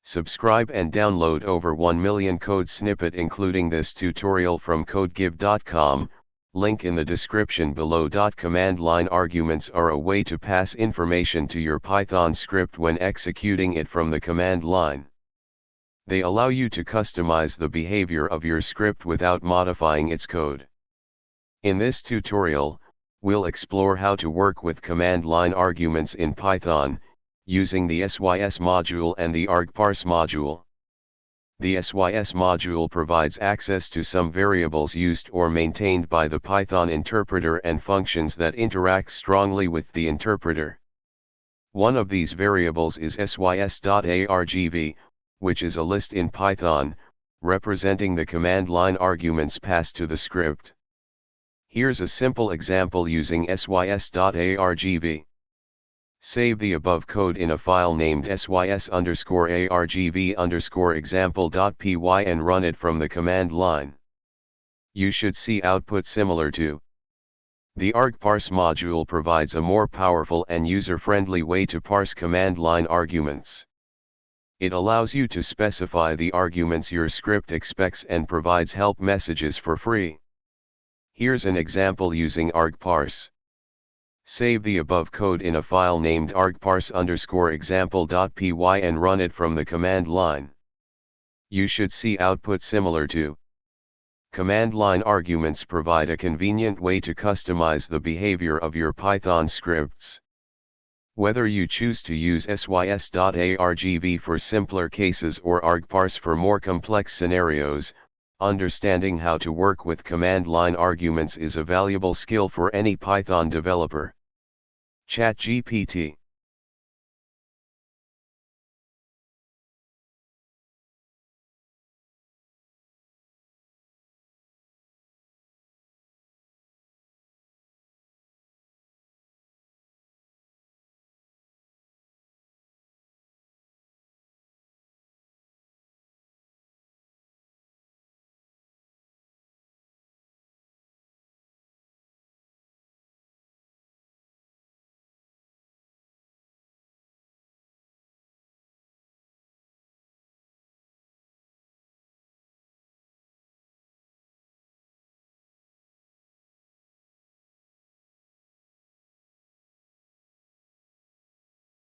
Subscribe and download over 1 million code snippet including this tutorial from codegive.com, link in the description below. Command line arguments are a way to pass information to your Python script when executing it from the command line. They allow you to customize the behavior of your script without modifying its code. In this tutorial, we'll explore how to work with command line arguments in Python, using the sys module and the argparse module. The sys module provides access to some variables used or maintained by the Python interpreter and functions that interact strongly with the interpreter. One of these variables is sys.argv, which is a list in Python, representing the command line arguments passed to the script. Here's a simple example using sys.argv. Save the above code in a file named sys_argv_example.py and run it from the command line. You should see output similar to. The argparse module provides a more powerful and user-friendly way to parse command line arguments. It allows you to specify the arguments your script expects and provides help messages for free. Here's an example using argparse. Save the above code in a file named argparse_example.py and run it from the command line. You should see output similar to. Command line arguments provide a convenient way to customize the behavior of your Python scripts. Whether you choose to use sys.argv for simpler cases or argparse for more complex scenarios, understanding how to work with command line arguments is a valuable skill for any Python developer. ChatGPT